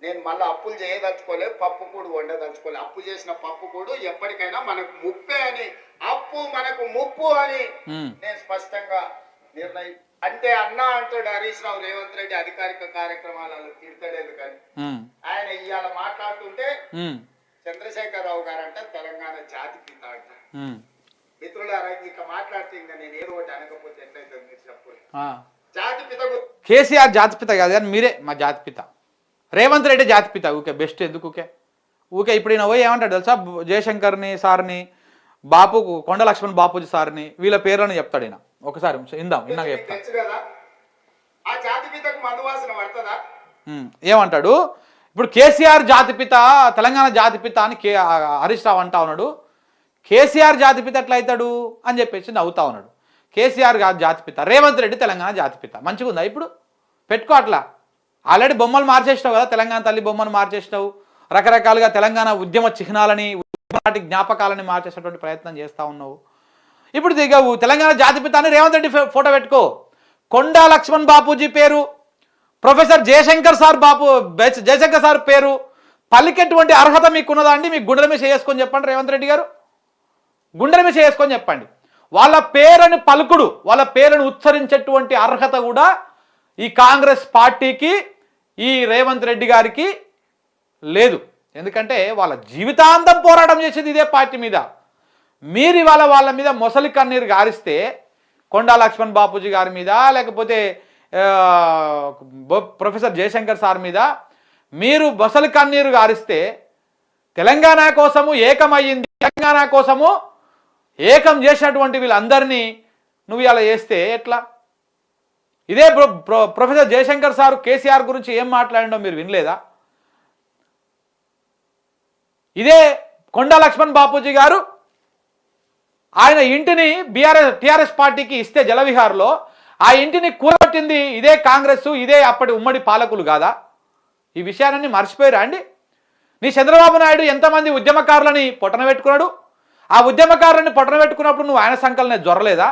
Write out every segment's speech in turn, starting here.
నేను మళ్ళీ అప్పులు చేయదలుచుకోలేదు, పప్పు కూడు వండదలుచుకోలేదు. అప్పు చేసిన పప్పు కూడు ఎప్పటికైనా మనకు ముప్పే అని, అప్పు మనకు ముప్పు అని నేను స్పష్టంగా నిర్ణయం. అంటే అన్న అంటాడు హరీష్ రావు రేవంత్ రెడ్డి అధికారిక కార్యక్రమాలలో తిడతాడేది కానీ ఆయన ఇవాళ మాట్లాడుతుంటే చంద్రశేఖరరావు గారు అంటే తెలంగాణ జాతి పిత అంట. మిత్రులారా ఇక మాట్లాడితే ఇంకా నేను ఏదో ఒకటి అనకపోతే ఎట్లయితే మీరు చెప్పండి. జాతి పిత కేసీఆర్ జాతిపిత కాదు కానీ మీరే మా జాతిపిత. రేవంత్ రెడ్డి జాతిపిత. ఊకే బెస్ట్ ఎందుకు ఊకే ఊకే ఇప్పుడు ఈయన పోయి ఏమంటాడు తెలుసా, జయశంకర్ని సార్ని, బాపు కొండ లక్ష్మణ్ బాపూజీ సార్ని, వీళ్ళ పేర్లను చెప్తాడు ఈయన. ఒకసారి ఇందాక చెప్తాను. ఏమంటాడు ఇప్పుడు కేసీఆర్ జాతిపిత, తెలంగాణ జాతిపిత అని హరీష్ రావు అంటా ఉన్నాడు. కేసీఆర్ జాతిపిత ఎట్లా అవుతాడు అని చెప్పేసి నవ్వుతా ఉన్నాడు. కేసీఆర్ జాతిపిత, రేవంత్ రెడ్డి తెలంగాణ జాతిపిత. మంచిగా ఉందా ఇప్పుడు? పెట్టుకో అట్లా. ఆల్రెడీ బొమ్మలు మార్చేసినావు కదా, తెలంగాణ తల్లి బొమ్మను మార్చేసినావు. రకరకాలుగా తెలంగాణ ఉద్యమ చిహ్నాలని, నాటి జ్ఞాపకాలని మార్చేసేటువంటి ప్రయత్నం చేస్తూ ఉన్నావు. ఇప్పుడు దిగవు తెలంగాణ జాతిపిత అని రేవంత్ రెడ్డి ఫోటో పెట్టుకో. కొండా లక్ష్మణ్ బాపూజీ పేరు, ప్రొఫెసర్ జయశంకర్ సార్ పేరు పలికేటువంటి అర్హత మీకున్నదా అండి? మీకు గుండెల మీద చేసుకొని చెప్పండి రేవంత్ రెడ్డి గారు, గుండెల మీద చేసుకొని చెప్పండి. వాళ్ళ పేరుని పలుకుడు, వాళ్ళ పేరును ఉచ్చరించేటువంటి అర్హత కూడా ఈ కాంగ్రెస్ పార్టీకి, ఈ రేవంత్ రెడ్డి గారికి లేదు. ఎందుకంటే వాళ్ళ జీవితాంతం పోరాటం చేసేది ఇదే పార్టీ మీద. మీరు ఇవాళ వాళ్ళ మీద మొసలి కన్నీరు గారిస్తే, కొండా లక్ష్మణ్ బాపూజీ గారి మీద, లేకపోతే ప్రొఫెసర్ జయశంకర్ సార్ మీద మీరు మొసలి కన్నీరు గారిస్తే, తెలంగాణ కోసము ఏకమయ్యింది, తెలంగాణ కోసము ఏకం చేసినటువంటి వీళ్ళందరినీ నువ్వు ఇలా చేస్తే ఎట్లా? ఇదే ప్రొఫెసర్ జయశంకర్ సార్ కేసీఆర్ గురించి ఏం మాట్లాడినో మీరు వినలేదా? ఇదే కొండా లక్ష్మణ్ బాపూజీ గారు ఆయన ఇంటిని టీఆర్ఎస్ పార్టీకి ఇస్తే జలవిహార్లో, ఆ ఇంటిని కూలగొట్టింది ఇదే కాంగ్రెస్, ఇదే అప్పటి ఉమ్మడి పాలకులు కాదా? ఈ విషయాన్ని మర్చిపోయారా అండి? నీ చంద్రబాబు నాయుడు ఎంతమంది ఉద్యమకారులని పొట్టన పెట్టుకున్నాడు? ఆ ఉద్యమకారులని పొట్టన పెట్టుకున్నప్పుడు నువ్వు ఆయన సంకలనే జ్వరలేదా?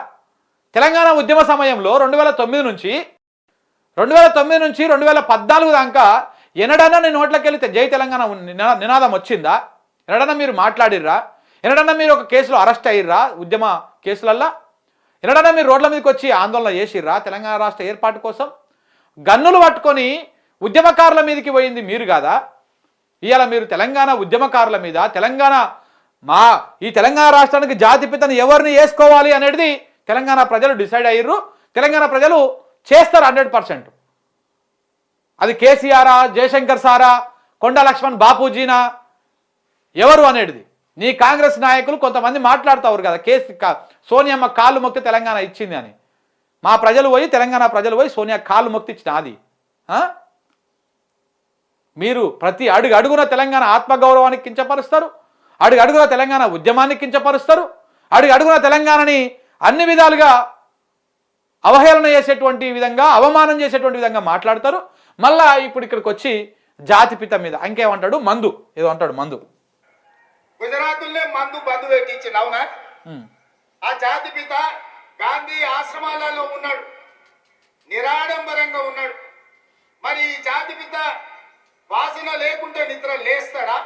తెలంగాణ ఉద్యమ సమయంలో 2009 నుంచి 2014 దాకా ఎన్నడన్నా నీ నోట్లోకి వెళితే జై తెలంగాణ నినాదం వచ్చిందా? ఎన్నడన్నా మీరు మాట్లాడిర్రా? ఎన్నడన్నా మీరు ఒక కేసులో అరెస్ట్ అయ్యిర్రా? ఉద్యమ కేసులల్లా ఎన్నడన్నా మీరు రోడ్ల మీదకి వచ్చి ఆందోళన చేసిర్రా? తెలంగాణ రాష్ట్ర ఏర్పాటు కోసం గన్నులు పట్టుకొని ఉద్యమకారుల మీదకి పోయింది మీరు కాదా? ఇవాళ మీరు తెలంగాణ ఉద్యమకారుల మీద, ఈ తెలంగాణ రాష్ట్రానికి జాతిపితను ఎవరిని వేసుకోవాలి అనేది తెలంగాణ ప్రజలు డిసైడ్ అయ్యారు. తెలంగాణ ప్రజలు చేస్తారు 100%. అది కేసీఆరా, జయశంకర్ సారా, కొండా లక్ష్మణ్ బాపూజీనా, ఎవరు అనేది నీ కాంగ్రెస్ నాయకులు కొంతమంది మాట్లాడుతారు కదా, సోనియమ్మ కాళ్ళు మొక్కి తెలంగాణ ఇచ్చింది అని. మా ప్రజలు పోయి, తెలంగాణ ప్రజలు పోయి సోనియా కాళ్ళు మొక్కి ఇచ్చిన అది. మీరు ప్రతి అడుగున తెలంగాణ ఆత్మగౌరవానికి కించపరుస్తారు, అడుగున తెలంగాణ ఉద్యమాన్ని కించపరుస్తారు, అడుగున తెలంగాణని అన్ని విధాలుగా అవహేళన చేసేటువంటి విధంగా, అవమానం చేసేటువంటి విధంగా మాట్లాడతారు. మళ్ళా ఇప్పుడు ఇక్కడికి వచ్చి జాతిపిత మీద ఇంకేమంటాడు, మందు ఏదో అంటాడు. మందు గుజరాత్లో మందు బంధు పెట్టించింది, అవునా? ఆ జాతిపిత గాంధీ ఆశ్రమాలలో ఉన్నాడు, నిరాడంబరంగా ఉన్నాడు. మరి ఈ జాతిపిత వాసన లేకుంటే నిద్ర లేస్తాడా?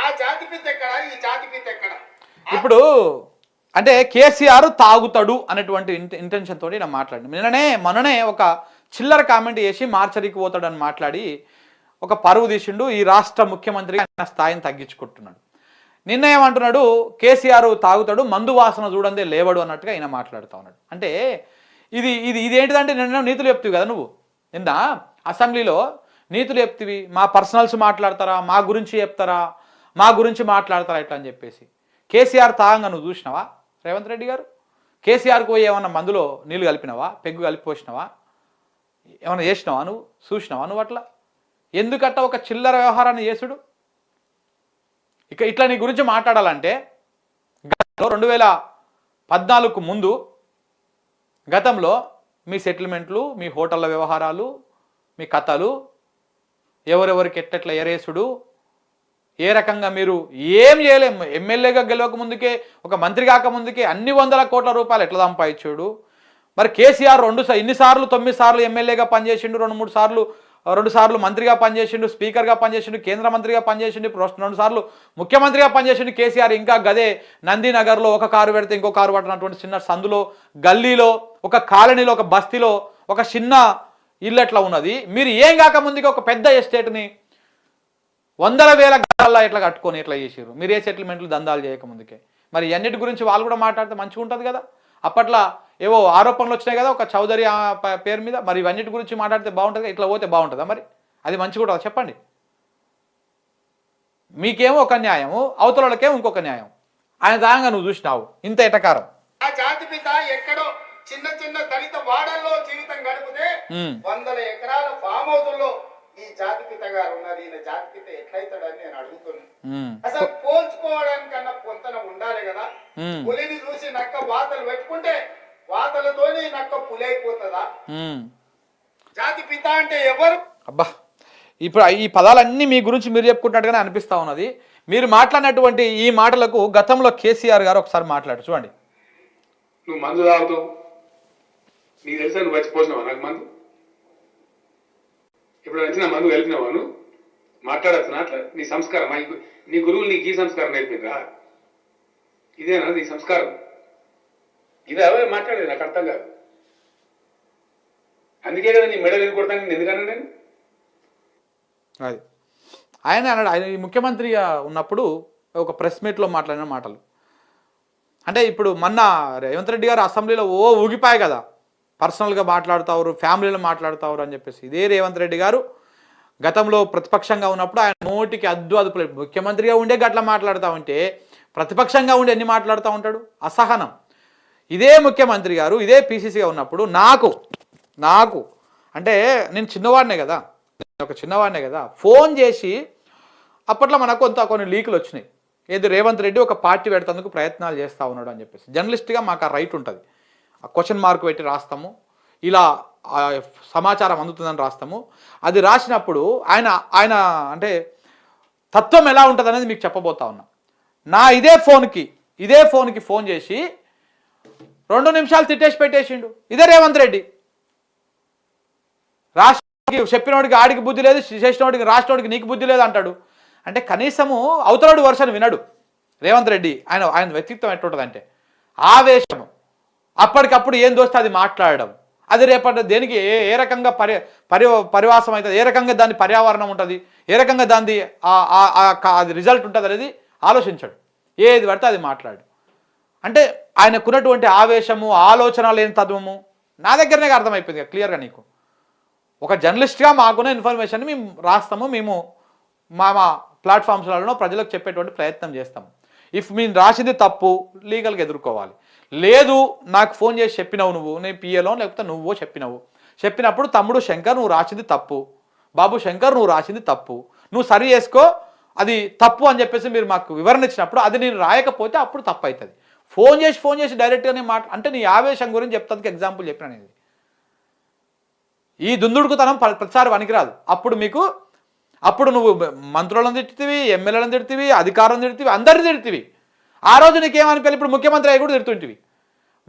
ఆ జాతిపిత ఎక్కడ, ఈ జాతిపిత ఎక్కడ? ఇప్పుడు అంటే కేసీఆర్ తాగుతాడు అనేటువంటి ఇంటెన్షన్ తోటి నేను మాట్లాడి మొన్ననే ఒక చిల్లర కామెంట్ చేసి మార్చరికి పోతాడు అని మాట్లాడి ఒక పరువు తీసిండు. ఈ రాష్ట్ర ముఖ్యమంత్రి ఆయన స్థాయిని తగ్గించుకుంటున్నాడు. నిన్న ఏమంటున్నాడు, కేసీఆర్ తాగుతాడు, మందు వాసన చూడందే లేవడు అన్నట్టుగా ఆయన మాట్లాడుతూ ఉన్నాడు. అంటే ఇదేంటిదంటే నిన్న నీతులు చెప్తివి కదా నువ్వు, నిన్న అసెంబ్లీలో నీతులు చెప్తివి. మా పర్సనల్స్ మాట్లాడతారా, మా గురించి చెప్తారా, మా గురించి మాట్లాడతారా ఇట్లా అని చెప్పేసి. కేసీఆర్ తాగంగా నువ్వు చూసినావా రేవంత్ రెడ్డి గారు? కేసీఆర్కు పోయి ఏమన్నా మందులో నీళ్ళు కలిపినావా, పెగ్గు కలిపి పోసినావా, ఏమన్నా చేసినావా నువ్వు? చూసినావా నువ్వు? అట్లా ఎందుకట్ట ఒక చిల్లర వ్యవహారాన్ని చేసుడు? ఇట్లా నీ గురించి మాట్లాడాలంటే 2014 ముందు గతంలో మీ సెటిల్మెంట్లు, మీ హోటళ్ళ వ్యవహారాలు, మీ కథలు, ఎవరెవరికి ఎట్టెట్ల ఎరేసుడు, ఏ రకంగా మీరు ఏం చేయలేము. ఎమ్మెల్యేగా గెలవక ముందుకే, ఒక మంత్రి కాక ముందుకే అన్ని వందల కోట్ల రూపాయలు ఎట్లా సంపాదించాడు. మరి కేసీఆర్ 9 సార్లు ఎమ్మెల్యేగా పనిచేసిండు, 2-3 సార్లు 2 సార్లు మంత్రిగా పనిచేసిండు, స్పీకర్గా పనిచేసిండు, కేంద్ర మంత్రిగా పనిచేసిండు, 2 సార్లు ముఖ్యమంత్రిగా పనిచేసిండు కేసీఆర్. ఇంకా గదే నందినగర్లో ఒక కారు పెడితే ఇంకో కారు పట్టినటువంటి చిన్న సందులో, గల్లీలో, ఒక కాలనీలో, ఒక బస్తీలో ఒక చిన్న ఇల్లు ఎట్లా ఉన్నది. మీరు ఏం కాకముందుగా ఒక పెద్ద ఎస్టేట్ని వందల వేల గదాల్లో ఎట్లా కట్టుకొని ఎట్లా చేసారు. మీరు ఏ సెటిల్మెంట్లు దందాలు చేయకముందుకే. మరి అన్నిటి గురించి వాళ్ళు కూడా మాట్లాడితే మంచిగా ఉంటుంది కదా. అప్పట్లో ఏవో ఆరోపణలు వచ్చినాయి కదా ఒక చౌదరి పేరు మీద. మరి ఇవన్నిటి గురించి మాట్లాడితే బాగుంటుంది, ఇట్లా పోతే బాగుంటుందా? మరి అది మంచిగా కూడా చెప్పండి. మీకేమో ఒక న్యాయము, అవతల వాళ్ళకేమో ఇంకొక న్యాయం. ఆయన దాంగా నువ్వు చూసినావు ఇంత ఎటకారం. ఆ జాతిపిత ఎక్కడో చిన్న చిన్న దళిత వాడల్లో జీవితం గడిపితే 100 ఎకరాల ఫామ్ హౌస్లో ఈ జాతిపిత గారు ఉన్నారు. ఈయన జాతిపిత ఎట్లయితాడని నేను అడుగుతున్నాను. అసలు పోల్చుకోవడానికన్నా పొంతన ఉండాలి కదా. పులిని చూసి నక్క వాతలు పెట్టుకుంటే వాతలతోని నక్క పులి అయిపోతుందా? జాతిపిత అంటే ఎవరు? అబ్బా, ఇప్పుడు ఈ పదాలన్నీ మీ గురించి మీరు చెప్పుకుంటున్నట్టుగానే అనిపిస్తా ఉన్నది. మీరు మాట్లాడినటువంటి ఈ మాటలకు గతంలో కేసీఆర్ గారు ఒకసారి మాట్లాడు చూడండి. నువ్వు మందు తాగుతావు, నీకు తెలుసా? నువ్వు వచ్చిపోసినావా నాకు మందు? ఇప్పుడు వచ్చిన మందు కలిపినావా? నువ్వు మాట్లాడచ్చు అట్లా? నీ సంస్కారం, నీ గురువులు నీకు ఈ సంస్కారం నేర్పిండ్రా? ఇదేనా నీ సంస్కారం? ఇదే మాట్లాడేది నాకు అర్థం కాదు. అందుకే కదా నీ మెడలు కొడతాను నేను. ఎందుకన్నా నేను అది ఆయన అన్నాడు. ఆయన ముఖ్యమంత్రిగా ఉన్నప్పుడు ఒక ప్రెస్ మీట్లో మాట్లాడిన మాటలు. అంటే ఇప్పుడు మొన్న రేవంత్ రెడ్డి గారు అసెంబ్లీలో ఊగిపాయి కదా, పర్సనల్గా మాట్లాడుతారు, ఫ్యామిలీలో మాట్లాడుతారు అని చెప్పేసి. ఇదే రేవంత్ రెడ్డి గారు గతంలో ప్రతిపక్షంగా ఉన్నప్పుడు ఆయన నోటికి అదుపులేదు. ముఖ్యమంత్రిగా ఉండే గట్లా మాట్లాడుతూ ఉంటే ప్రతిపక్షంగా ఉండి ఎన్ని మాట్లాడుతూ ఉంటాడు? అసహనం. ఇదే ముఖ్యమంత్రి గారు ఇదే పీసీసీగా ఉన్నప్పుడు నాకు అంటే నేను చిన్నవాడినే కదా, ఒక చిన్నవాడినే కదా, ఫోన్ చేసి అప్పట్లో మనకు కొన్ని లీకులు వచ్చినాయి. ఏది రేవంత్ రెడ్డి ఒక పార్టీ పెడతానికి ప్రయత్నాలు చేస్తూ ఉన్నాడు అని చెప్పేసి. జర్నలిస్ట్గా మాకు ఆ రైట్ ఉంటుంది. ఆ క్వశ్చన్ మార్క్ పెట్టి రాస్తాము, ఇలా సమాచారం అందుతుందని రాస్తాము. అది రాసినప్పుడు ఆయన అంటే తత్వం ఎలా ఉంటుంది అనేది మీకు చెప్పబోతా ఉన్నా. నా ఇదే ఫోన్కి ఫోన్ చేసి 2 నిమిషాలు తిట్టేసి పెట్టేసిండు ఇదే రేవంత్ రెడ్డి. రాష్ట్రానికి చెప్పినోడికి ఆడికి బుద్ధి లేదు, చేసినోడికి రాష్ట్రోడికి నీకు బుద్ధి లేదు అంటాడు. అంటే కనీసము అవతలోడి వర్షను వినడు రేవంత్ రెడ్డి. ఆయన వ్యక్తిత్వం ఎట్లుంటుందంటే ఆవేశము, అప్పటికప్పుడు ఏం దోస్తే అది మాట్లాడడం, అది రేపటి దేనికి ఏ రకంగా పరివాసం అవుతుంది, ఏ రకంగా దాని పర్యావరణం ఉంటుంది, ఏ రకంగా దాని అది రిజల్ట్ ఉంటుంది అనేది ఆలోచించాడు. ఏది పడితే అది మాట్లాడు. అంటే ఆయనకున్నటువంటి ఆవేశము, ఆలోచన లేని తత్వము నా దగ్గరనే అర్థమైపోయింది క్లియర్గా నీకు. ఒక జర్నలిస్ట్గా మాకున్న ఇన్ఫర్మేషన్ మేము రాస్తాము, మేము మా ప్లాట్ఫామ్స్లలో ప్రజలకు చెప్పేటువంటి ప్రయత్నం చేస్తాము. ఇఫ్ మేము రాసింది తప్పు లీగల్గా ఎదుర్కోవాలి. లేదు నాకు ఫోన్ చేసి చెప్పినావు నువ్వు, నేను పిఏలో లేకపోతే నువ్వో చెప్పినప్పుడు తమ్ముడు శంకర్ నువ్వు రాసింది తప్పు, బాబు శంకర్ నువ్వు రాసింది తప్పు, నువ్వు సరి చేసుకో, అది తప్పు అని చెప్పేసి మీరు మాకు వివరణ ఇచ్చినప్పుడు అది నేను రాయకపోతే అప్పుడు తప్పు అవుతుంది. ఫోన్ చేసి డైరెక్ట్గానే అంటే నీ ఆవేశం గురించి చెప్తానికి ఎగ్జాంపుల్ చెప్పినా నేను. ఈ దుందుడుకుతనం ప్రతిసారి పనికిరాదు. అప్పుడు నువ్వు మంత్రులను తిడుతీవి, ఎమ్మెల్యేలను తిడుతీవి, అధికారులను తిడుతీవి, అందరిని తిడుతీవి. ఆ రోజు నీకేమనిపించాలి? ఇప్పుడు ముఖ్యమంత్రి అయ్యి కూడా తిడుతుంటివి.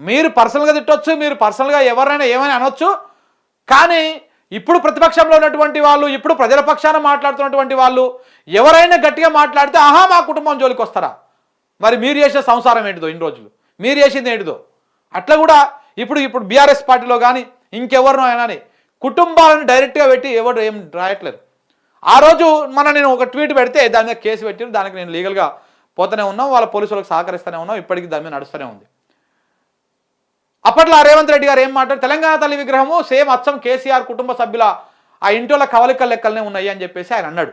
మీరు పర్సనల్గా తిట్టొచ్చు, మీరు పర్సనల్గా ఎవరైనా ఏమైనా అనొచ్చు, కానీ ఇప్పుడు ప్రతిపక్షంలో ఉన్నటువంటి వాళ్ళు, ఇప్పుడు ప్రజల పక్షాన మాట్లాడుతున్నటువంటి వాళ్ళు ఎవరైనా గట్టిగా మాట్లాడితే ఆహా మా కుటుంబం జోలికి వస్తారా? మరి మీరు చేసిన సంసారం ఏంటిదో, ఇన్ని రోజులు మీరు చేసింది ఏంటిదో. అట్లా కూడా ఇప్పుడు బీఆర్ఎస్ పార్టీలో కానీ ఇంకెవరినో అయినా కుటుంబాలను డైరెక్ట్గా పెట్టి ఎవరు ఏం రాయట్లేదు. ఆ రోజు నేను ఒక ట్వీట్ పెడితే దాని మీద కేసు పెట్టారు, దానికి నేను లీగల్గా పోతూనే ఉన్నాం, వాళ్ళ పోలీసులకు సహకరిస్తూనే ఉన్నాం, ఇప్పటికీ దాని మీద నడుస్తూనే ఉంది. అప్పట్లో రేవంత్ రెడ్డి గారు ఏం మాట్లాడు, తెలంగాణ తల్లి విగ్రహము సేమ్ అచ్చం కేసీఆర్ కుటుంబ సభ్యుల ఆ ఇంటిలో కవలికల లెక్కలనే ఉన్నాయి అని చెప్పేసి ఆయన అన్నాడు.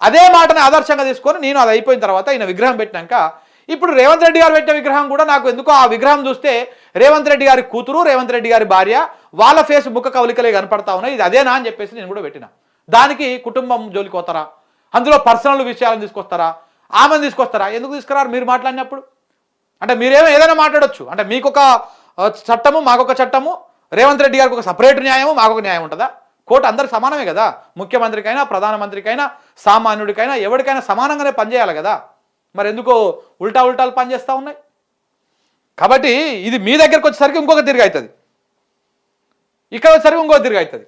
అదే మాటని ఆదర్శంగా తీసుకొని నేను అది అయిపోయిన తర్వాత ఈయన విగ్రహం పెట్టినాక ఇప్పుడు రేవంత్ రెడ్డి గారు పెట్టిన విగ్రహం కూడా నాకు ఎందుకో ఆ విగ్రహం చూస్తే రేవంత్ రెడ్డి గారి కూతురు, రేవంత్ రెడ్డి గారి భార్య, వాళ్ళ ఫేస్ ముఖ కవలికలే కనపడతా ఉన్నాయి, ఇది అదేనా అని చెప్పేసి నేను కూడా పెట్టినా. దానికి కుటుంబం జోలికి పోతారా? అందులో పర్సనల్ విషయాలను తీసుకొస్తారా? ఆమెను తీసుకొస్తారా? ఎందుకు తీసుకురారు మీరు మాట్లాడినప్పుడు? అంటే మీరేమో ఏదైనా మాట్లాడొచ్చు. అంటే మీకు ఒక చట్టము, మాకొక చట్టము, రేవంత్ రెడ్డి గారికి ఒక సపరేట్ న్యాయము, మాకొక న్యాయం ఉంటుందా? కోర్టు అందరికి సమానమే కదా. ముఖ్యమంత్రికైనా, ప్రధానమంత్రికైనా, సామాన్యుడికైనా, ఎవరికైనా సమానంగానే పనిచేయాలి కదా. మరి ఎందుకో ఉల్టాలు పనిచేస్తూ ఉన్నాయి. కాబట్టి ఇది మీ దగ్గరకు వచ్చేసరికి ఇంకొక తిరిగి అవుతుంది, ఇక్కడ వచ్చేసరికి ఇంకొక తిరిగి అవుతుంది.